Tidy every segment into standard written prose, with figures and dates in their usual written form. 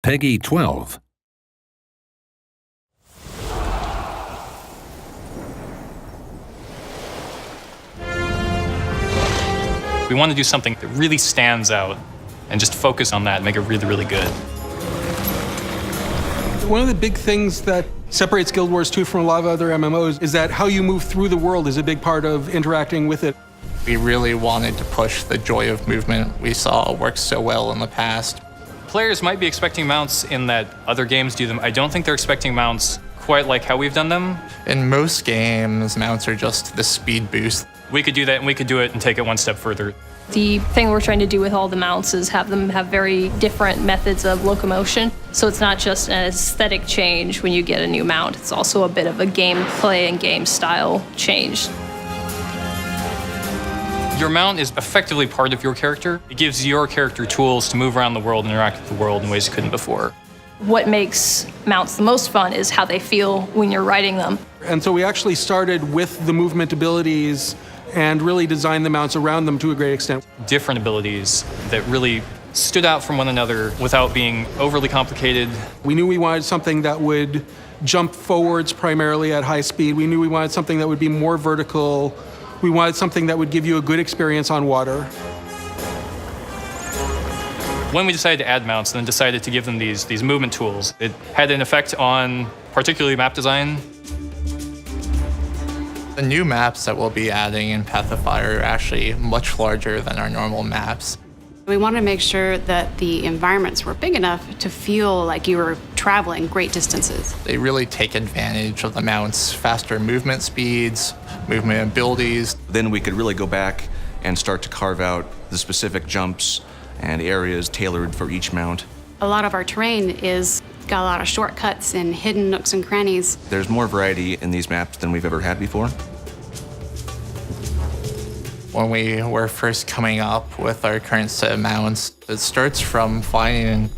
Peggy 12. We want to do something that really stands out and just focus on that and make it really, really good. One of the big things that separates Guild Wars 2 from a lot of other MMOs is that how you move through the world is a big part of interacting with it. We really wanted to push the joy of movement we saw work so well in the past. Players might be expecting mounts in that other games do them. I don't think they're expecting mounts quite like how we've done them. In most games, mounts are just the speed boost. We could do that, and we could do it and take it one step further. The thing we're trying to do with all the mounts is have them have very different methods of locomotion. So it's not just an aesthetic change when you get a new mount, it's also a bit of a gameplay and game style change. Your mount is effectively part of your character. It gives your character tools to move around the world and interact with the world in ways you couldn't before. What makes mounts the most fun is how they feel when you're riding them. And so we actually started with the movement abilities and really designed the mounts around them to a great extent. Different abilities that really stood out from one another without being overly complicated. We knew we wanted something that would jump forwards primarily at high speed. We knew we wanted something that would be more vertical. We wanted something that would give you a good experience on water. When we decided to add mounts and then decided to give them these movement tools, it had an effect on particularly map design. The new maps that we'll be adding in Path of Fire are actually much larger than our normal maps. We wanted to make sure that the environments were big enough to feel like you were traveling great distances. They really take advantage of the mount's faster movement speeds, movement abilities. Then we could really go back and start to carve out the specific jumps and areas tailored for each mount. A lot of our terrain is got a lot of shortcuts and hidden nooks and crannies. There's more variety in these maps than we've ever had before. When we were first coming up with our current set of mounts, it starts from finding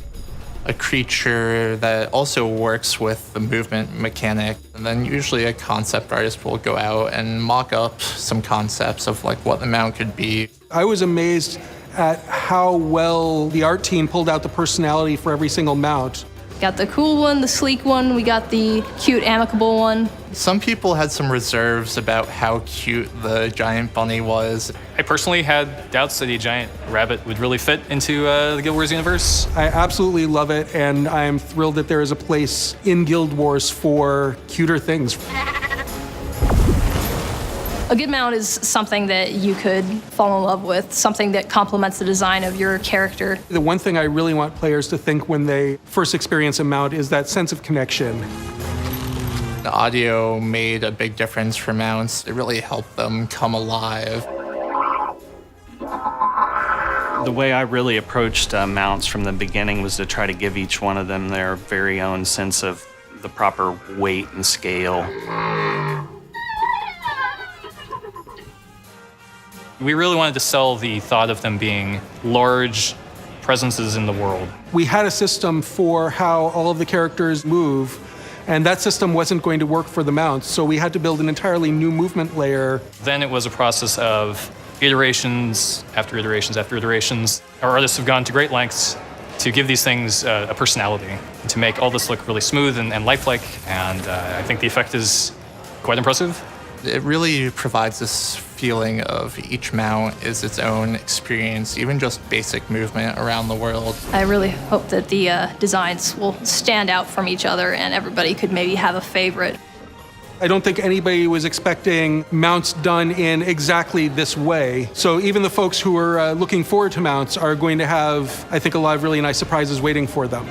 a creature that also works with the movement mechanic. And then usually a concept artist will go out and mock up some concepts of like what the mount could be. I was amazed at how well the art team pulled out the personality for every single mount. Got the cool one, the sleek one, we got the cute, amicable one. Some people had some reserves about how cute the giant bunny was. I personally had doubts that a giant rabbit would really fit into the Guild Wars universe. I absolutely love it, and I'm thrilled that there is a place in Guild Wars for cuter things. A good mount is something that you could fall in love with, something that complements the design of your character. The one thing I really want players to think when they first experience a mount is that sense of connection. The audio made a big difference for mounts. It really helped them come alive. The way I really approached mounts from the beginning was to try to give each one of them their very own sense of the proper weight and scale. We really wanted to sell the thought of them being large presences in the world. We had a system for how all of the characters move, and that system wasn't going to work for the mounts, so we had to build an entirely new movement layer. Then it was a process of iterations after iterations after iterations. Our artists have gone to great lengths to give these things a personality, and to make all this look really smooth and lifelike, and I think the effect is quite impressive. It really provides this feeling of each mount is its own experience, even just basic movement around the world. I really hope that the designs will stand out from each other and everybody could maybe have a favorite. I don't think anybody was expecting mounts done in exactly this way. So even the folks who are looking forward to mounts are going to have, I think, a lot of really nice surprises waiting for them.